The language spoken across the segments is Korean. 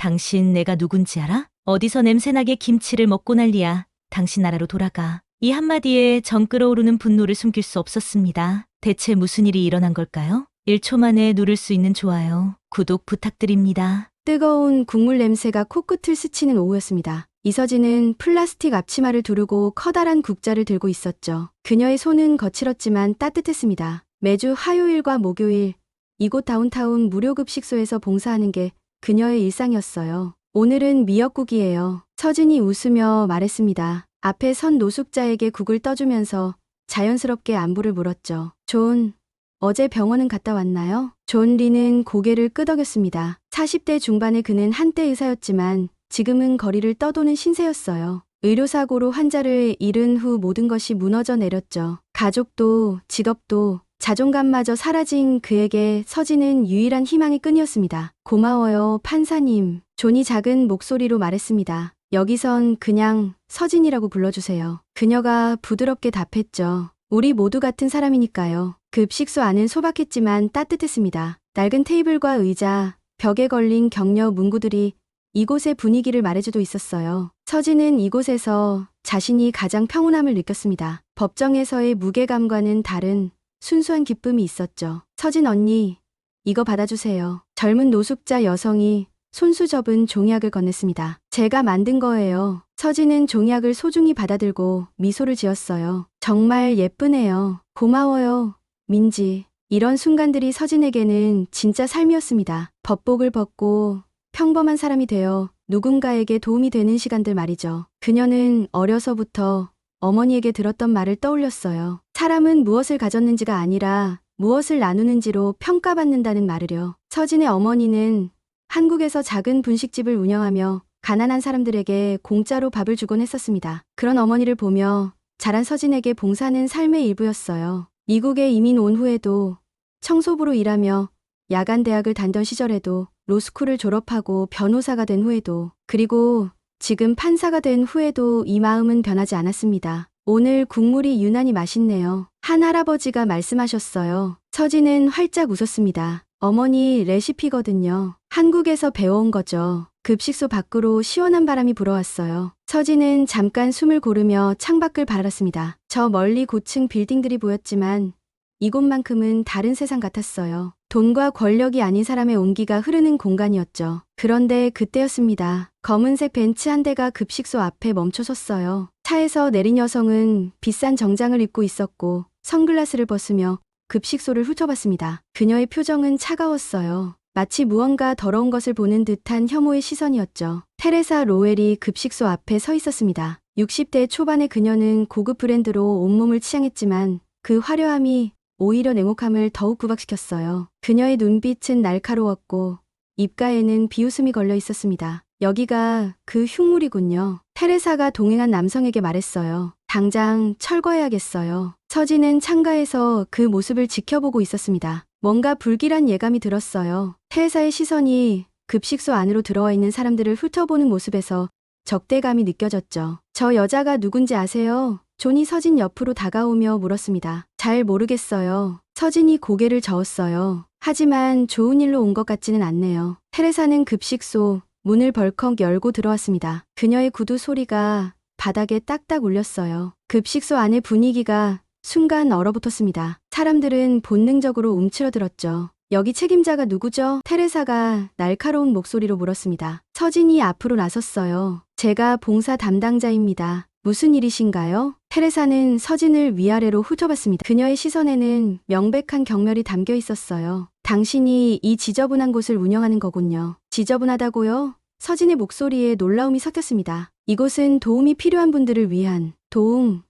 당신 내가 누군지 알아? 어디서 냄새나게 김치를 먹고 난리야. 당신 나라로 돌아가. 이 한마디에 정 끓어오르는 분노를 숨길 수 없었습니다. 대체 무슨 일이 일어난 걸까요? 1초 만에 누를 수 있는 좋아요, 구독 부탁드립니다. 뜨거운 국물 냄새가 코끝을 스치는 오후였습니다. 이서진은 플라스틱 앞치마를 두르고 커다란 국자를 들고 있었죠. 그녀의 손은 거칠었지만 따뜻했습니다. 매주 화요일과 목요일, 이곳 다운타운 무료급식소에서 봉사하는 게 그녀의 일상이었어요. 오늘은 미역국이에요. 서진이 웃으며 말했습니다. 앞에 선 노숙자에게 국을 떠주면서 자연스럽게 안부를 물었죠. 존, 어제 병원은 갔다 왔나요? 존 리는 고개를 끄덕였습니다. 40대 중반의 그는 한때 의사였지만 지금은 거리를 떠도는 신세였어요. 의료사고로 환자를 잃은 후 모든 것이 무너져 내렸죠. 가족도 직업도 자존감마저 사라진 그에게 서진은 유일한 희망의 끈이었습니다. 고마워요, 판사님. 존이 작은 목소리로 말했습니다. 여기선 그냥 서진이라고 불러주세요. 그녀가 부드럽게 답했죠. 우리 모두 같은 사람이니까요. 급식소 안은 소박했지만 따뜻했습니다. 낡은 테이블과 의자, 벽에 걸린 격려 문구들이 이곳의 분위기를 말해주고 있었어요. 서진은 이곳에서 자신이 가장 평온함을 느꼈습니다. 법정에서의 무게감과는 다른 순수한 기쁨이 있었죠. 서진 언니, 이거 받아주세요. 젊은 노숙자 여성이 손수 접은 종이약을 건넸습니다. 제가 만든 거예요. 서진은 종이약을 소중히 받아들고 미소를 지었어요. 정말 예쁘네요. 고마워요, 민지. 이런 순간들이 서진에게는 진짜 삶이었습니다. 법복을 벗고 평범한 사람이 되어 누군가에게 도움이 되는 시간들 말이죠. 그녀는 어려서부터 어머니에게 들었던 말을 떠올렸어요. 사람은 무엇을 가졌는지가 아니라 무엇을 나누는지로 평가받는다는 말을요. 서진의 어머니는 한국에서 작은 분식집을 운영하며 가난한 사람들에게 공짜로 밥을 주곤 했었습니다. 그런 어머니를 보며 자란 서진에게 봉사는 삶의 일부였어요. 미국에 이민 온 후에도 청소부로 일하며 야간 대학을 다니던 시절에도 로스쿨을 졸업하고 변호사가 된 후에도 그리고 지금 판사가 된 후에도 이 마음은 변하지 않았습니다. 오늘 국물이 유난히 맛있네요. 한 할아버지가 말씀하셨어요. 서진은 활짝 웃었습니다. 어머니 레시피거든요. 한국에서 배워온 거죠. 급식소 밖으로 시원한 바람이 불어왔어요. 서진은 잠깐 숨을 고르며 창밖을 바라봤습니다. 저 멀리 고층 빌딩들이 보였지만 이곳만큼은 다른 세상 같았어요. 돈과 권력이 아닌 사람의 온기가 흐르는 공간이었죠. 그런데 그때였습니다. 검은색 벤츠 한 대가 급식소 앞에 멈춰 섰어요. 차에서 내린 여성은 비싼 정장을 입고 있었고 선글라스를 벗으며 급식소를 훑어봤습니다. 그녀의 표정은 차가웠어요. 마치 무언가 더러운 것을 보는 듯한 혐오의 시선이었죠. 테레사 로웰이 급식소 앞에 서 있었습니다. 60대 초반의 그녀는 고급 브랜드로 온몸을 치장했지만 그 화려함이 오히려 냉혹함을 더욱 부각시켰어요. 그녀의 눈빛은 날카로웠고 입가에는 비웃음이 걸려 있었습니다. 여기가 그 흉물이군요. 테레사가 동행한 남성에게 말했어요. 당장 철거해야겠어요. 서진은 창가에서 그 모습을 지켜보고 있었습니다. 뭔가 불길한 예감이 들었어요. 테레사의 시선이 급식소 안으로 들어와 있는 사람들을 훑어보는 모습에서 적대감이 느껴졌죠. 저 여자가 누군지 아세요? 존이 서진 옆으로 다가오며 물었습니다. 잘 모르겠어요. 서진이 고개를 저었어요. 하지만 좋은 일로 온 것 같지는 않네요. 테레사는 급식소 문을 벌컥 열고 들어왔습니다. 그녀의 구두 소리가 바닥에 딱딱 울렸어요. 급식소 안의 분위기가 순간 얼어붙었습니다. 사람들은 본능적으로 움츠러들었죠. 여기 책임자가 누구죠? 테레사가 날카로운 목소리로 물었습니다. 서진이 앞으로 나섰어요. 제가 봉사 담당자입니다. 무슨 일이신가요? 테레사는 서진을 위아래로 훑어봤습니다. 그녀의 시선에는 명백한 경멸이 담겨 있었어요. 당신이 이 지저분한 곳을 운영하는 거군요. 지저분하다고요? 서진의 목소리에 놀라움이 섞였습니다. 이곳은 도움이 필요한 분들을 위한 도움.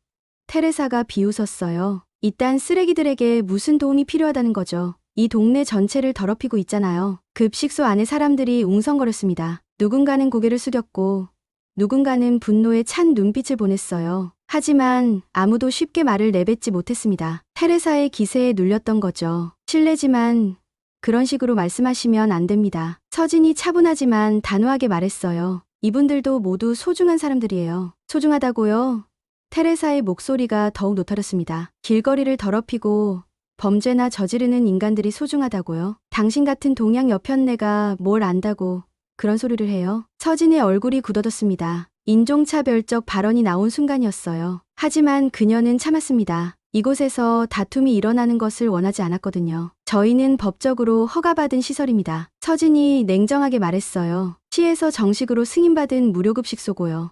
테레사가 비웃었어요. 이딴 쓰레기들에게 무슨 도움이 필요하다는 거죠. 이 동네 전체를 더럽히고 있잖아요. 급식소 안에 사람들이 웅성거렸습니다. 누군가는 고개를 숙였고 누군가는 분노에 찬 눈빛을 보냈어요. 하지만 아무도 쉽게 말을 내뱉지 못했습니다. 테레사의 기세에 눌렸던 거죠. 실례지만 그런 식으로 말씀하시면 안 됩니다. 서진이 차분하지만 단호하게 말했어요. 이분들도 모두 소중한 사람들이에요. 소중하다고요? 테레사의 목소리가 더욱 노탈했습니다. 길거리를 더럽히고 범죄나 저지르는 인간들이 소중하다고요? 당신 같은 동양 여편네가 뭘 안다고 그런 소리를 해요? 서진의 얼굴이 굳어졌습니다. 인종차별적 발언이 나온 순간이었어요. 하지만 그녀는 참았습니다. 이곳에서 다툼이 일어나는 것을 원하지 않았거든요. 저희는 법적으로 허가받은 시설입니다. 서진이 냉정하게 말했어요. 시에서 정식으로 승인받은 무료급식소고요.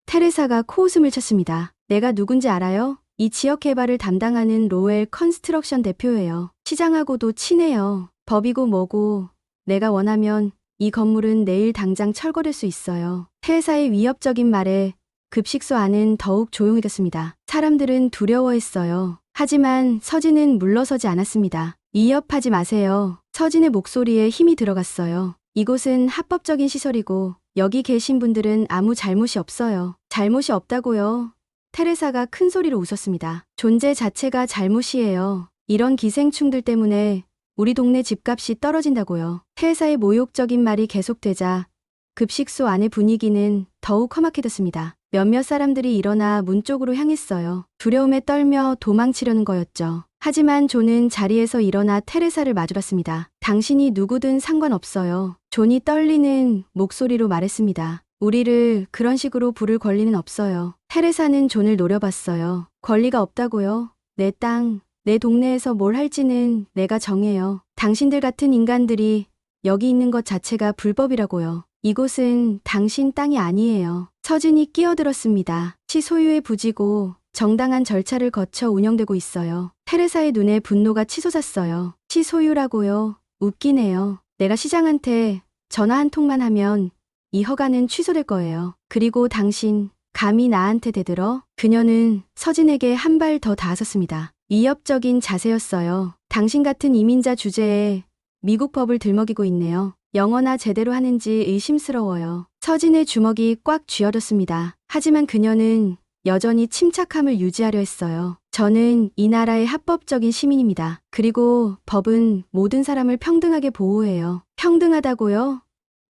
테레사가 코웃음을 쳤습니다. 내가 누군지 알아요? 이 지역 개발을 담당하는 로웰 컨스트럭션 대표예요. 시장하고도 친해요. 법이고 뭐고 내가 원하면 이 건물은 내일 당장 철거될 수 있어요. 테레사의 위협적인 말에 급식소 안은 더욱 조용해졌습니다. 사람들은 두려워했어요. 하지만 서진은 물러서지 않았습니다. 위협하지 마세요. 서진의 목소리에 힘이 들어갔어요. 이곳은 합법적인 시설이고 여기 계신 분들은 아무 잘못이 없어요. 잘못이 없다고요. 테레사가 큰 소리로 웃었습니다. 존재 자체가 잘못이에요. 이런 기생충들 때문에 우리 동네 집값이 떨어진다고요. 테레사의 모욕적인 말이 계속되자 급식소 안의 분위기는 더욱 험악해졌습니다. 몇몇 사람들이 일어나 문 쪽으로 향했어요. 두려움에 떨며 도망치려는 거였죠. 하지만 존은 자리에서 일어나 테레사를 마주봤습니다. 당신이 누구든 상관없어요. 존이 떨리는 목소리로 말했습니다. 우리를 그런 식으로 부를 권리는 없어요. 테레사는 존을 노려봤어요. 권리가 없다고요? 내 땅, 내 동네에서 뭘 할지는 내가 정해요. 당신들 같은 인간들이 여기 있는 것 자체가 불법이라고요. 이곳은 당신 땅이 아니에요. 서진이 끼어들었습니다. 시 소유의 부지고 정당한 절차를 거쳐 운영되고 있어요. 테레사의 눈에 분노가 치솟았어요. 시 소유라고요? 웃기네요. 내가 시장한테 전화 한 통만 하면 이 허가는 취소될 거예요. 그리고 당신 감히 나한테 대들어? 그녀는 서진에게 한 발 더 다가섰습니다. 위협적인 자세였어요. 당신 같은 이민자 주제에 미국 법을 들먹이고 있네요. 영어나 제대로 하는지 의심스러워요. 서진의 주먹이 꽉 쥐어졌습니다. 하지만 그녀는 여전히 침착함을 유지하려 했어요. 저는 이 나라의 합법적인 시민입니다. 그리고 법은 모든 사람을 평등하게 보호해요. 평등하다고요?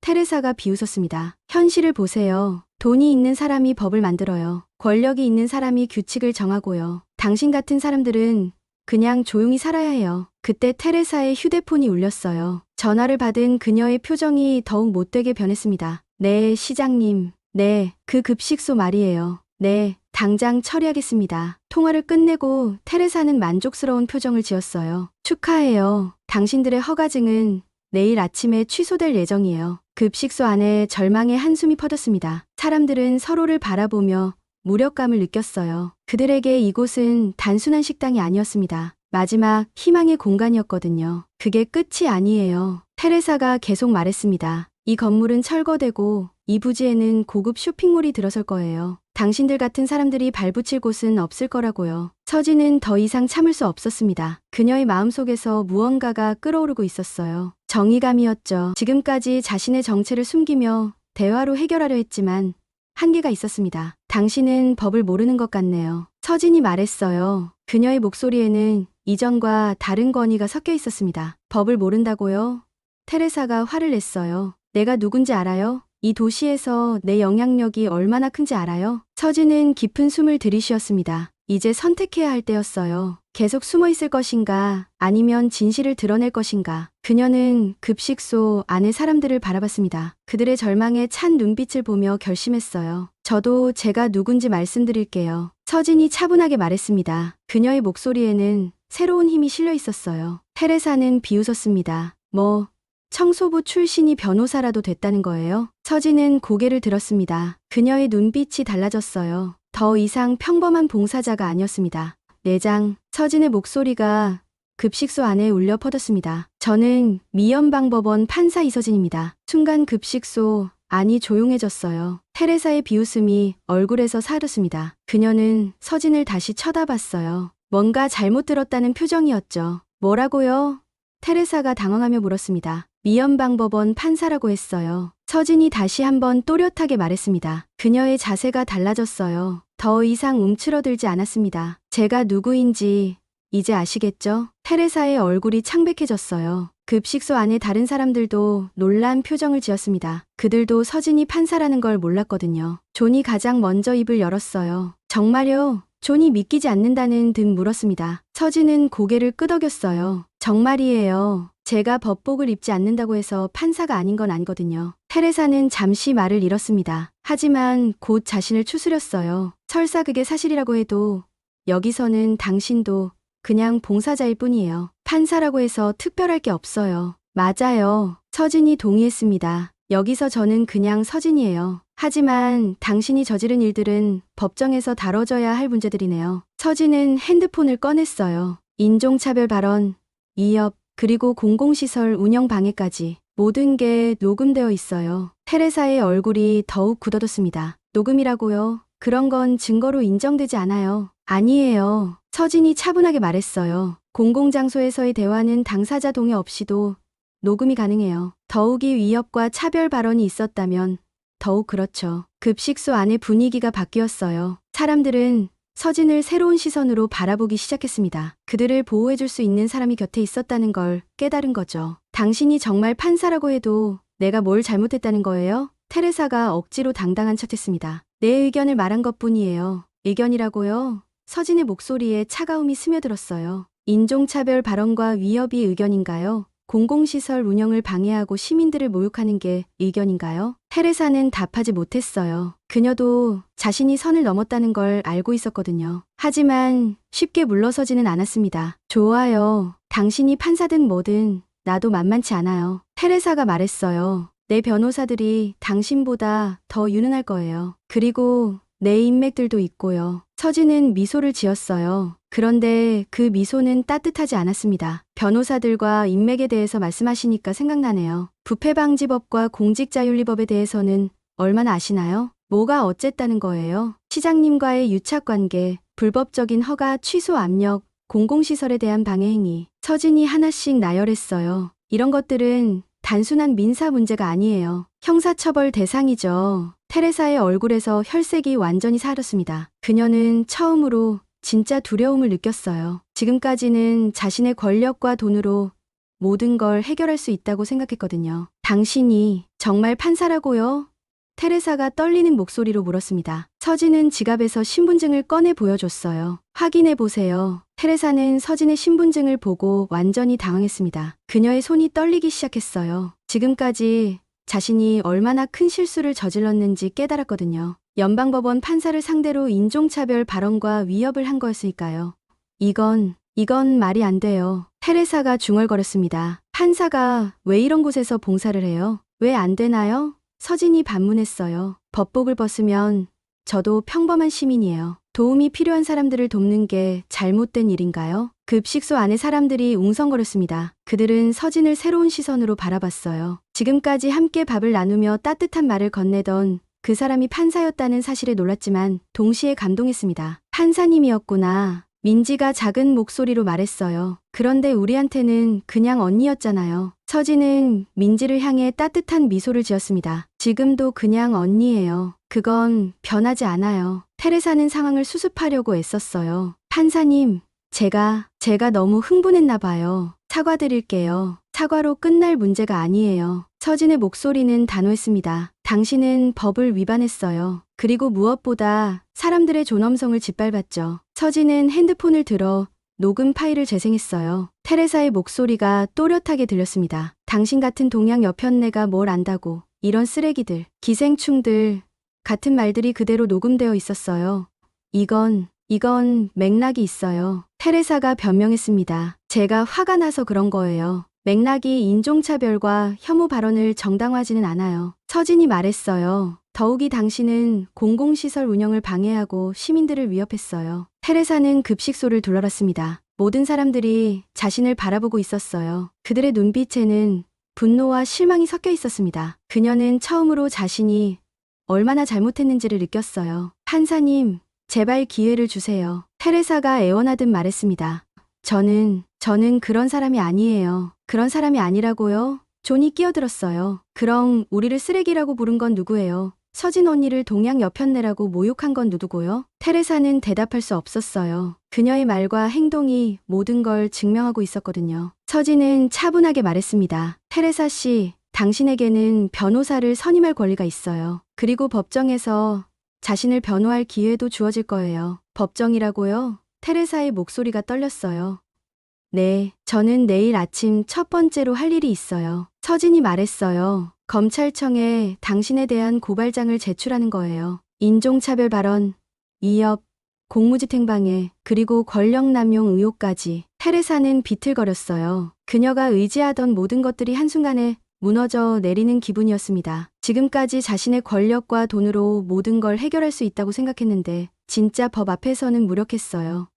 테레사가 비웃었습니다. 현실을 보세요. 돈이 있는 사람이 법을 만들어요. 권력이 있는 사람이 규칙을 정하고요. 당신 같은 사람들은 그냥 조용히 살아야 해요. 그때 테레사의 휴대폰이 울렸어요. 전화를 받은 그녀의 표정이 더욱 못되게 변했습니다. 네, 시장님. 네, 그 급식소 말이에요. 네, 당장 처리하겠습니다. 통화를 끝내고 테레사는 만족스러운 표정을 지었어요. 축하해요. 당신들의 허가증은 내일 아침에 취소될 예정이에요. 급식소 안에 절망의 한숨이 퍼졌습니다. 사람들은 서로를 바라보며 무력감을 느꼈어요. 그들에게 이곳은 단순한 식당이 아니었습니다. 마지막 희망의 공간이었거든요. 그게 끝이 아니에요. 테레사가 계속 말했습니다. 이 건물은 철거되고 이 부지에는 고급 쇼핑몰이 들어설 거예요. 당신들 같은 사람들이 발붙일 곳은 없을 거라고요. 서진은 더 이상 참을 수 없었습니다. 그녀의 마음속에서 무언가가 끓어오르고 있었어요. 정의감이었죠. 지금까지 자신의 정체를 숨기며 대화로 해결하려 했지만 한계가 있었습니다. 당신은 법을 모르는 것 같네요. 서진이 말했어요. 그녀의 목소리에는 이전과 다른 권위가 섞여 있었습니다. 법을 모른다고요? 테레사가 화를 냈어요. 내가 누군지 알아요? 이 도시에서 내 영향력이 얼마나 큰지 알아요? 서진은 깊은 숨을 들이쉬었습니다. 이제 선택해야 할 때였어요. 계속 숨어 있을 것인가 아니면 진실을 드러낼 것인가. 그녀는 급식소 안의 사람들을 바라봤습니다. 그들의 절망에 찬 눈빛을 보며 결심했어요. 저도 제가 누군지 말씀드릴게요. 서진이 차분하게 말했습니다. 그녀의 목소리에는 새로운 힘이 실려 있었어요. 테레사는 비웃었습니다. 청소부 출신이 변호사라도 됐다는 거예요? 서진은 고개를 들었습니다. 그녀의 눈빛이 달라졌어요. 더 이상 평범한 봉사자가 아니었습니다. 내장, 서진의 목소리가 급식소 안에 울려 퍼졌습니다. 저는 미연방법원 판사 이서진입니다. 순간 급식소 안이 조용해졌어요. 테레사의 비웃음이 얼굴에서 사라졌습니다. 그녀는 서진을 다시 쳐다봤어요. 뭔가 잘못 들었다는 표정이었죠. 뭐라고요? 테레사가 당황하며 물었습니다. 미연방법원 판사라고 했어요. 서진이 다시 한번 또렷하게 말했습니다. 그녀의 자세가 달라졌어요. 더 이상 움츠러들지 않았습니다. 제가 누구인지 이제 아시겠죠? 테레사의 얼굴이 창백해졌어요. 급식소 안에 다른 사람들도 놀란 표정을 지었습니다. 그들도 서진이 판사라는 걸 몰랐거든요. 존이 가장 먼저 입을 열었어요. 정말요? 존이 믿기지 않는다는 듯 물었습니다. 서진은 고개를 끄덕였어요. 정말이에요. 제가 법복을 입지 않는다고 해서 판사가 아닌 건 아니거든요. 테레사는 잠시 말을 잃었습니다. 하지만 곧 자신을 추스렸어요. 설사 그게 사실이라고 해도 여기서는 당신도 그냥 봉사자일 뿐이에요. 판사라고 해서 특별할 게 없어요. 맞아요. 서진이 동의했습니다. 여기서 저는 그냥 서진이에요. 하지만 당신이 저지른 일들은 법정에서 다뤄져야 할 문제들이네요. 서진은 핸드폰을 꺼냈어요. 인종차별 발언, 위협, 그리고 공공시설 운영 방해까지 모든 게 녹음되어 있어요. 테레사의 얼굴이 더욱 굳어졌습니다. 녹음이라고요? 그런 건 증거로 인정되지 않아요. 아니에요. 서진이 차분하게 말했어요. 공공장소에서의 대화는 당사자 동의 없이도 녹음이 가능해요. 더욱이 위협과 차별 발언이 있었다면 더욱 그렇죠. 급식소 안의 분위기가 바뀌었어요. 사람들은 서진을 새로운 시선으로 바라보기 시작했습니다. 그들을 보호해줄 수 있는 사람이 곁에 있었다는 걸 깨달은 거죠. 당신이 정말 판사라고 해도 내가 뭘 잘못했다는 거예요? 테레사가 억지로 당당한 척했습니다. 내 의견을 말한 것뿐이에요. 의견이라고요? 서진의 목소리에 차가움이 스며들었어요. 인종차별 발언과 위협이 의견인가요? 공공시설 운영을 방해하고 시민들을 모욕하는 게 의견인가요? 테레사는 답하지 못했어요. 그녀도 자신이 선을 넘었다는 걸 알고 있었거든요. 하지만 쉽게 물러서지는 않았습니다. 좋아요. 당신이 판사든 뭐든 나도 만만치 않아요. 테레사가 말했어요. 내 변호사들이 당신보다 더 유능할 거예요. 그리고 내 인맥들도 있고요. 서진은 미소를 지었어요. 그런데 그 미소는 따뜻하지 않았습니다. 변호사들과 인맥에 대해서 말씀하시니까 생각나네요. 부패방지법과 공직자윤리법에 대해서는 얼마나 아시나요? 뭐가 어쨌다는 거예요? 시장님과의 유착관계, 불법적인 허가 취소 압력, 공공시설에 대한 방해행위. 서진이 하나씩 나열했어요. 이런 것들은 단순한 민사 문제가 아니에요. 형사처벌 대상이죠. 테레사의 얼굴에서 혈색이 완전히 사라졌습니다. 그녀는 처음으로 진짜 두려움을 느꼈어요. 지금까지는 자신의 권력과 돈으로 모든 걸 해결할 수 있다고 생각했거든요. 당신이 정말 판사라고요? 테레사가 떨리는 목소리로 물었습니다. 서진은 지갑에서 신분증을 꺼내 보여줬어요. 확인해 보세요. 테레사는 서진의 신분증을 보고 완전히 당황했습니다. 그녀의 손이 떨리기 시작했어요. 지금까지 자신이 얼마나 큰 실수를 저질렀는지 깨달았거든요. 연방법원 판사를 상대로 인종차별 발언과 위협을 한 거였으니까요. 이건 말이 안 돼요. 테레사가 중얼거렸습니다. 판사가 왜 이런 곳에서 봉사를 해요? 왜 안 되나요? 서진이 반문했어요. 법복을 벗으면 저도 평범한 시민이에요. 도움이 필요한 사람들을 돕는 게 잘못된 일인가요? 급식소 안에 사람들이 웅성거렸습니다. 그들은 서진을 새로운 시선으로 바라봤어요. 지금까지 함께 밥을 나누며 따뜻한 말을 건네던 그 사람이 판사였다는 사실에 놀랐지만 동시에 감동했습니다. 판사님이었구나. 민지가 작은 목소리로 말했어요. 그런데 우리한테는 그냥 언니였잖아요. 서진은 민지를 향해 따뜻한 미소를 지었습니다. 지금도 그냥 언니예요. 그건 변하지 않아요. 테레사는 상황을 수습하려고 애썼어요. 판사님, 제가 너무 흥분했나 봐요. 사과드릴게요. 사과로 끝날 문제가 아니에요. 서진의 목소리는 단호했습니다. 당신은 법을 위반했어요. 그리고 무엇보다 사람들의 존엄성을 짓밟았죠. 서진은 핸드폰을 들어 녹음 파일을 재생했어요. 테레사의 목소리가 또렷하게 들렸습니다. 당신 같은 동양 여편네가 뭘 안다고. 이런 쓰레기들, 기생충들 같은 말들이 그대로 녹음되어 있었어요. 이건 맥락이 있어요. 테레사가 변명했습니다. 제가 화가 나서 그런 거예요. 맥락이 인종차별과 혐오 발언을 정당화하지는 않아요. 서진이 말했어요. 더욱이 당신은 공공시설 운영을 방해하고 시민들을 위협했어요. 테레사는 급식소를 둘러봤습니다. 모든 사람들이 자신을 바라보고 있었어요. 그들의 눈빛에는 분노와 실망이 섞여 있었습니다. 그녀는 처음으로 자신이 얼마나 잘못했는지를 느꼈어요. 판사님, 제발 기회를 주세요. 테레사가 애원하듯 말했습니다. 저는 그런 사람이 아니에요. 그런 사람이 아니라고요? 존이 끼어들었어요. 그럼 우리를 쓰레기라고 부른 건 누구예요? 서진 언니를 동양 여편네라고 모욕한 건 누구고요? 테레사는 대답할 수 없었어요. 그녀의 말과 행동이 모든 걸 증명하고 있었거든요. 서진은 차분하게 말했습니다. 테레사 씨, 당신에게는 변호사를 선임할 권리가 있어요. 그리고 법정에서 자신을 변호할 기회도 주어질 거예요. 법정이라고요? 테레사의 목소리가 떨렸어요. 네, 저는 내일 아침 첫 번째로 할 일이 있어요. 서진이 말했어요. 검찰청에 당신에 대한 고발장을 제출하는 거예요. 인종차별 발언, 위협, 공무집행방해, 그리고 권력남용 의혹까지. 테레사는 비틀거렸어요. 그녀가 의지하던 모든 것들이 한순간에 무너져 내리는 기분이었습니다. 지금까지 자신의 권력과 돈으로 모든 걸 해결할 수 있다고 생각했는데 진짜 법 앞에서는 무력했어요.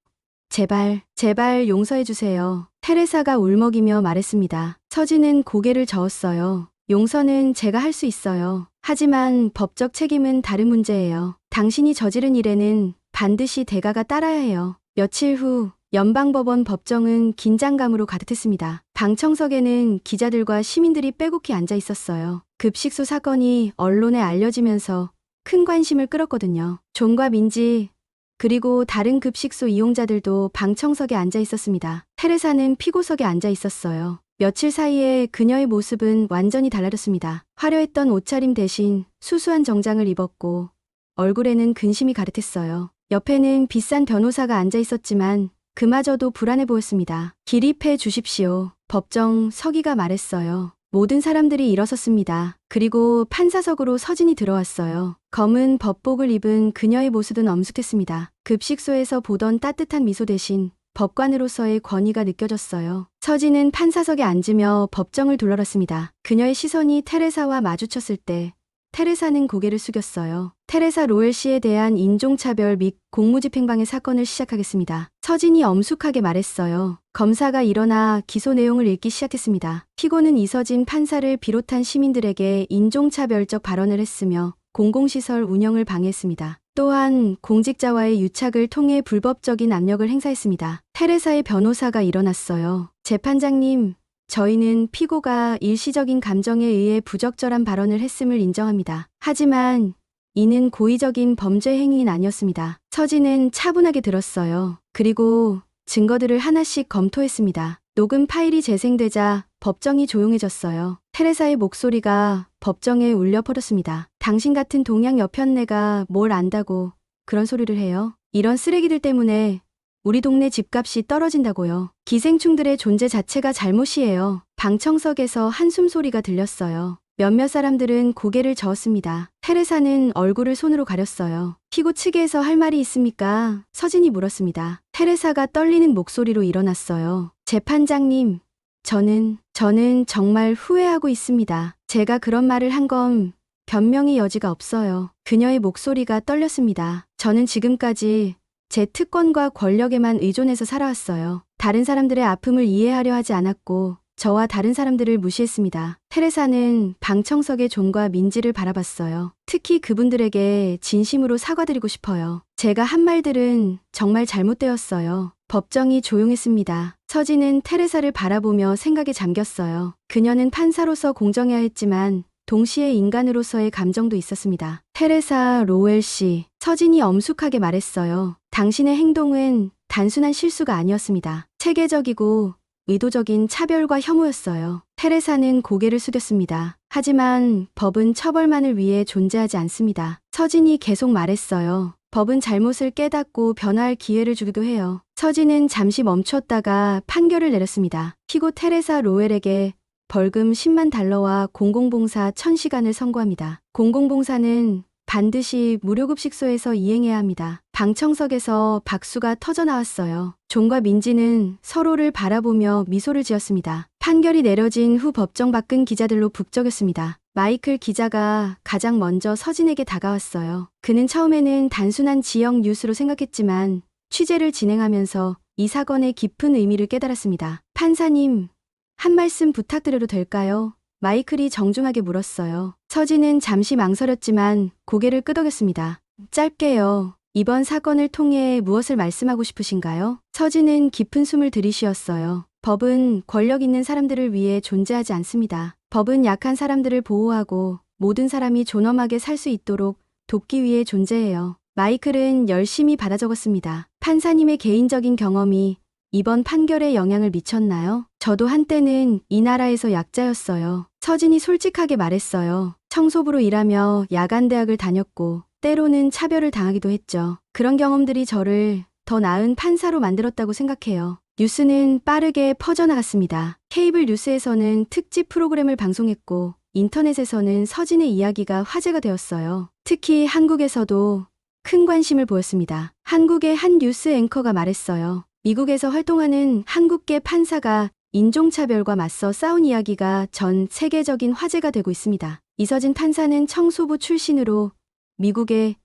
제발 용서해주세요. 테레사가 울먹이며 말했습니다. 서진은 고개를 저었어요. 용서는 제가 할 수 있어요. 하지만 법적 책임은 다른 문제예요. 당신이 저지른 일에는 반드시 대가가 따라야 해요. 며칠 후 연방법원 법정은 긴장감으로 가득했습니다. 방청석에는 기자들과 시민들이 빼곡히 앉아 있었어요. 급식소 사건이 언론에 알려지면서 큰 관심을 끌었거든요. 존과 민지, 그리고 다른 급식소 이용자들도 방청석에 앉아 있었습니다. 테레사는 피고석에 앉아 있었어요. 며칠 사이에 그녀의 모습은 완전히 달라졌습니다. 화려했던 옷차림 대신 수수한 정장을 입었고 얼굴에는 근심이 가득했어요. 옆에는 비싼 변호사가 앉아 있었지만 그마저도 불안해 보였습니다. 기립해 주십시오. 법정 서기가 말했어요. 모든 사람들이 일어섰습니다. 그리고 판사석으로 서진이 들어왔어요. 검은 법복을 입은 그녀의 모습은 엄숙했습니다. 급식소에서 보던 따뜻한 미소 대신 법관으로서의 권위가 느껴졌어요. 서진은 판사석에 앉으며 법정을 둘러봤습니다. 그녀의 시선이 테레사와 마주쳤을 때 테레사는 고개를 숙였어요. 테레사 로엘 씨에 대한 인종차별 및 공무집행방해 사건을 시작하겠습니다. 서진이 엄숙하게 말했어요. 검사가 일어나 기소 내용을 읽기 시작했습니다. 피고는 이서진 판사를 비롯한 시민들에게 인종차별적 발언을 했으며 공공시설 운영을 방해했습니다. 또한 공직자와의 유착을 통해 불법적인 압력을 행사했습니다. 테레사의 변호사가 일어났어요. 재판장님, 저희는 피고가 일시적인 감정에 의해 부적절한 발언을 했음을 인정합니다. 하지만 이는 고의적인 범죄 행위는 아니었습니다. 서진은 차분하게 들었어요. 그리고 증거들을 하나씩 검토했습니다. 녹음 파일이 재생되자 법정이 조용해졌어요. 테레사의 목소리가 법정에 울려 퍼졌습니다. 당신 같은 동양 여편네가 뭘 안다고 그런 소리를 해요? 이런 쓰레기들 때문에 우리 동네 집값이 떨어진다고요. 기생충들의 존재 자체가 잘못이에요. 방청석에서 한숨 소리가 들렸어요. 몇몇 사람들은 고개를 저었습니다. 테레사는 얼굴을 손으로 가렸어요. 피고 측에서 할 말이 있습니까? 서진이 물었습니다. 테레사가 떨리는 목소리로 일어났어요. 재판장님, 저는 정말 후회하고 있습니다. 제가 그런 말을 한 건 변명의 여지가 없어요. 그녀의 목소리가 떨렸습니다. 저는 지금까지 제 특권과 권력에만 의존해서 살아왔어요. 다른 사람들의 아픔을 이해하려 하지 않았고 저와 다른 사람들을 무시했습니다. 테레사는 방청석의 존과 민지를 바라봤어요. 특히 그분들에게 진심으로 사과드리고 싶어요. 제가 한 말들은 정말 잘못되었어요. 법정이 조용했습니다. 서진은 테레사를 바라보며 생각에 잠겼어요. 그녀는 판사로서 공정해야 했지만 동시에 인간으로서의 감정도 있었습니다. 테레사 로웰 씨, 서진이 엄숙하게 말했어요. 당신의 행동은 단순한 실수가 아니었습니다. 체계적이고 의도적인 차별과 혐오였어요. 테레사는 고개를 숙였습니다. 하지만 법은 처벌만을 위해 존재하지 않습니다. 서진이 계속 말했어요. 법은 잘못을 깨닫고 변화할 기회를 주기도 해요. 서진은 잠시 멈췄다가 판결을 내렸습니다. 피고 테레사 로웰에게 벌금 10만 달러와 공공봉사 1000시간을 선고합니다. 공공봉사는 반드시 무료급식소에서 이행해야 합니다. 방청석에서 박수가 터져나왔어요. 존과 민지는 서로를 바라보며 미소를 지었습니다. 판결이 내려진 후 법정 밖은 기자들로 북적였습니다. 마이클 기자가 가장 먼저 서진에게 다가왔어요. 그는 처음에는 단순한 지역 뉴스로 생각했지만 취재를 진행하면서 이 사건의 깊은 의미를 깨달았습니다. 판사님, 한 말씀 부탁드려도 될까요? 마이클이 정중하게 물었어요. 서진은 잠시 망설였지만 고개를 끄덕였습니다. 짧게요. 이번 사건을 통해 무엇을 말씀하고 싶으신가요? 서진은 깊은 숨을 들이쉬었어요. 법은 권력 있는 사람들을 위해 존재하지 않습니다. 법은 약한 사람들을 보호하고 모든 사람이 존엄하게 살 수 있도록 돕기 위해 존재해요. 마이클은 열심히 받아 적었습니다. 판사님의 개인적인 경험이 이번 판결에 영향을 미쳤나요? 저도 한때는 이 나라에서 약자였어요. 서진이 솔직하게 말했어요. 청소부로 일하며 야간대학을 다녔고 때로는 차별을 당하기도 했죠. 그런 경험들이 저를 더 나은 판사로 만들었다고 생각해요. 뉴스는 빠르게 퍼져나갔습니다. 케이블 뉴스에서는 특집 프로그램을 방송했고 인터넷에서는 서진의 이야기가 화제가 되었어요. 특히 한국에서도 큰 관심을 보였습니다. 한국의 한 뉴스 앵커가 말했어요. 미국에서 활동하는 한국계 판사가 인종차별과 맞서 싸운 이야기가 전 세계적인 화제가 되고 있습니다. 이서진 판사는 청소부 출신으로 미국에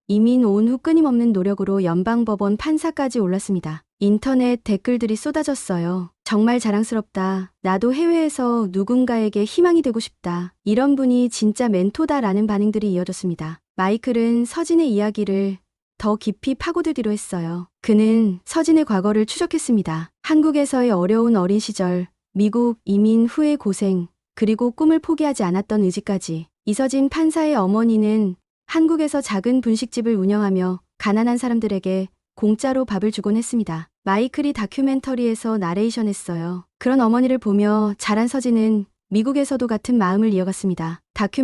이민 온 후 끊임없는 노력으로 연방법원 판사까지 올랐습니다. 인터넷 댓글들이 쏟아졌어요. 정말 자랑스럽다. 나도 해외에서 누군가에게 희망이 되고 싶다. 이런 분이 진짜 멘토다라는 반응들이 이어졌습니다. 마이클은 서진의 이야기를 더 깊이 파고들기로 했어요. 그는 서진의 과거를 추적했습니다. 한국에서의 어려운 어린 시절, 미국 이민 후의 고생, 그리고 꿈을 포기하지 않았던 의지까지. 이서진 판사의 어머니는 한국에서 작은 분식집을 운영하며 가난한 사람들에게 공짜로 밥을 주곤 했습니다. 마이클이 다큐멘터리에서 나레이션했어요. 그런 어머니를 보며 자란 서진은 미국에서도 같은 마음을 이어갔습니다.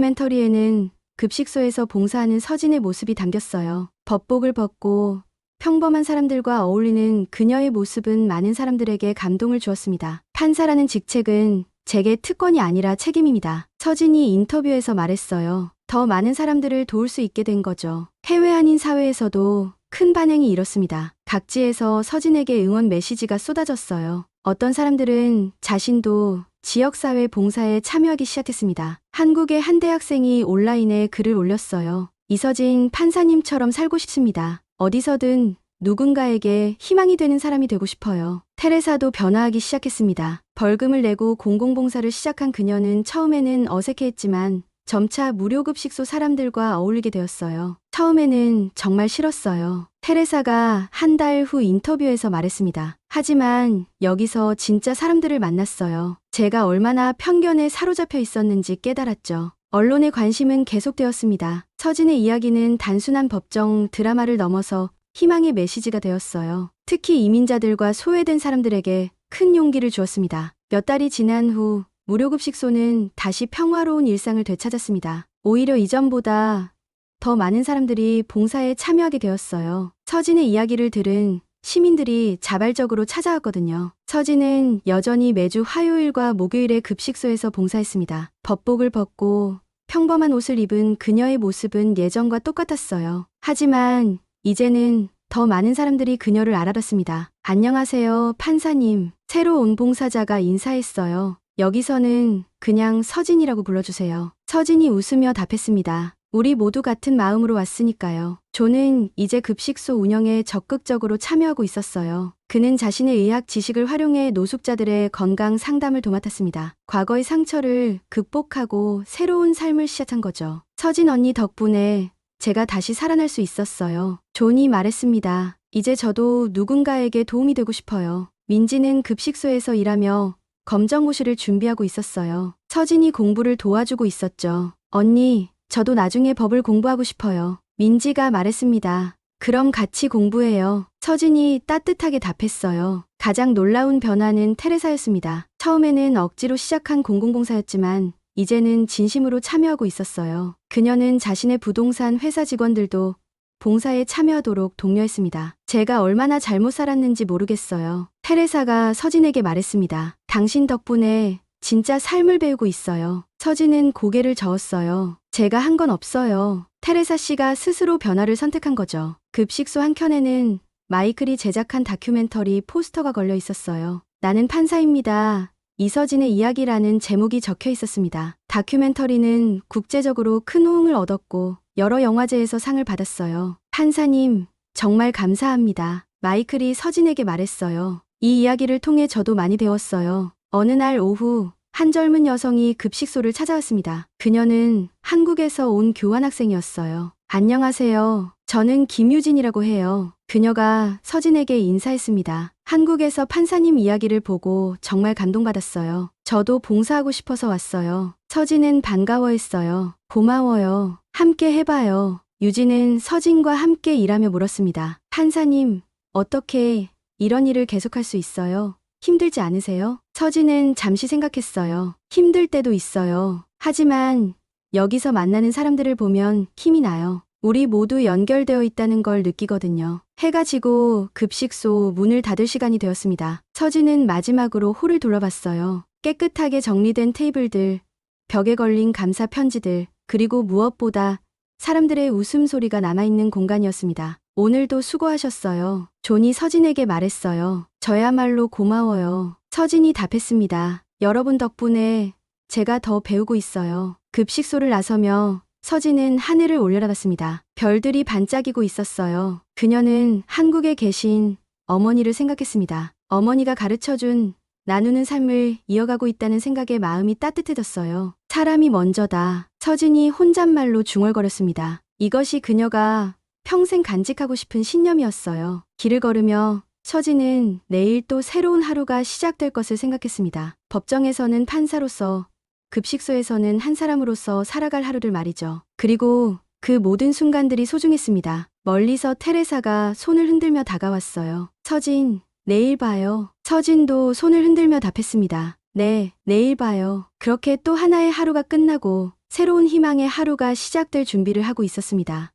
다큐멘터리에는 급식소에서 봉사하는 서진의 모습이 담겼어요. 법복을 벗고 평범한 사람들과 어울리는 그녀의 모습은 많은 사람들에게 감동을 주었습니다. 판사라는 직책은 제게 특권이 아니라 책임입니다. 서진이 인터뷰에서 말했어요. 더 많은 사람들을 도울 수 있게 된 거죠. 해외 한인 사회에서도 큰 반응이 일었습니다. 각지에서 서진에게 응원 메시지가 쏟아졌어요. 어떤 사람들은 자신도 지역사회 봉사에 참여하기 시작했습니다. 한국의 한 대학생이 온라인에 글을 올렸어요. 이서진 판사님처럼 살고 싶습니다. 어디서든 누군가에게 희망이 되는 사람이 되고 싶어요. 테레사도 변화하기 시작했습니다. 벌금을 내고 공공봉사를 시작한 그녀는 처음에는 어색해했지만 점차 무료급식소 사람들과 어울리게 되었어요. 처음에는 정말 싫었어요. 테레사가 한 달 후 인터뷰에서 말했습니다. 하지만 여기서 진짜 사람들을 만났어요. 제가 얼마나 편견에 사로잡혀 있었는지 깨달았죠. 언론의 관심은 계속되었습니다. 서진의 이야기는 단순한 법정 드라마를 넘어서 희망의 메시지가 되었어요. 특히 이민자들과 소외된 사람들에게 큰 용기를 주었습니다. 몇 달이 지난 후 무료급식소는 다시 평화로운 일상을 되찾았습니다. 오히려 이전보다 더 많은 사람들이 봉사에 참여하게 되었어요. 서진의 이야기를 들은 시민들이 자발적으로 찾아왔거든요. 서진은 여전히 매주 화요일과 목요일에 급식소에서 봉사했습니다. 법복을 벗고 평범한 옷을 입은 그녀의 모습은 예전과 똑같았어요. 하지만 이제는 더 많은 사람들이 그녀를 알아봤습니다. 안녕하세요, 판사님. 새로 온 봉사자가 인사했어요. 여기서는 그냥 서진이라고 불러주세요. 서진이 웃으며 답했습니다. 우리 모두 같은 마음으로 왔으니까요. 조는 이제 급식소 운영에 적극적으로 참여하고 있었어요. 그는 자신의 의학 지식을 활용해 노숙자들의 건강 상담을 도맡았습니다. 과거의 상처를 극복하고 새로운 삶을 시작한 거죠. 서진 언니 덕분에 제가 다시 살아날 수 있었어요. 존이 말했습니다. 이제 저도 누군가에게 도움이 되고 싶어요. 민지는 급식소에서 일하며 검정고시를 준비하고 있었어요. 서진이 공부를 도와주고 있었죠. 언니, 저도 나중에 법을 공부하고 싶어요. 민지가 말했습니다. 그럼 같이 공부해요. 서진이 따뜻하게 답했어요. 가장 놀라운 변화는 테레사였습니다. 처음에는 억지로 시작한 공공봉사였지만 이제는 진심으로 참여하고 있었어요. 그녀는 자신의 부동산 회사 직원들도 봉사에 참여하도록 독려했습니다. 제가 얼마나 잘못 살았는지 모르겠어요. 테레사가 서진에게 말했습니다. 당신 덕분에 진짜 삶을 배우고 있어요. 서진은 고개를 저었어요. 제가 한 건 없어요. 테레사 씨가 스스로 변화를 선택한 거죠. 급식소 한켠에는 마이클이 제작한 다큐멘터리 포스터가 걸려 있었어요. 나는 판사입니다. 이서진의 이야기라는 제목이 적혀 있었습니다. 다큐멘터리는 국제적으로 큰 호응을 얻었고 여러 영화제에서 상을 받았어요. 판사님, 정말 감사합니다. 마이클이 서진에게 말했어요. 이 이야기를 통해 저도 많이 배웠어요. 어느 날 오후 한 젊은 여성이 급식소를 찾아왔습니다. 그녀는 한국에서 온 교환학생이었어요. 안녕하세요. 저는 김유진이라고 해요. 그녀가 서진에게 인사했습니다. 한국에서 판사님 이야기를 보고 정말 감동받았어요. 저도 봉사하고 싶어서 왔어요. 서진은 반가워했어요. 고마워요. 함께 해봐요. 유진은 서진과 함께 일하며 물었습니다. 판사님, 어떻게 이런 일을 계속할 수 있어요? 힘들지 않으세요? 서진은 잠시 생각했어요. 힘들 때도 있어요. 하지만 여기서 만나는 사람들을 보면 힘이 나요. 우리 모두 연결되어 있다는 걸 느끼거든요. 해가 지고 급식소 문을 닫을 시간이 되었습니다. 서진은 마지막으로 홀을 둘러봤어요. 깨끗하게 정리된 테이블들, 벽에 걸린 감사 편지들, 그리고 무엇보다 사람들의 웃음소리가 남아있는 공간이었습니다. 오늘도 수고하셨어요. 존이 서진에게 말했어요. 저야말로 고마워요. 서진이 답했습니다. 여러분 덕분에 제가 더 배우고 있어요. 급식소를 나서며 서진은 하늘을 올려다봤습니다. 별들이 반짝이고 있었어요. 그녀는 한국에 계신 어머니를 생각했습니다. 어머니가 가르쳐준 나누는 삶을 이어가고 있다는 생각에 마음이 따뜻해졌어요. 사람이 먼저다. 서진이 혼잣말로 중얼거렸습니다. 이것이 그녀가 평생 간직하고 싶은 신념이었어요. 길을 걸으며 서진은 내일 또 새로운 하루가 시작될 것을 생각했습니다. 법정에서는 판사로서, 급식소에서는 한 사람으로서 살아갈 하루를 말이죠. 그리고 그 모든 순간들이 소중했습니다. 멀리서 테레사가 손을 흔들며 다가왔어요. 서진, 내일 봐요. 서진도 손을 흔들며 답했습니다. 네, 내일 봐요. 그렇게 또 하나의 하루가 끝나고 새로운 희망의 하루가 시작될 준비를 하고 있었습니다.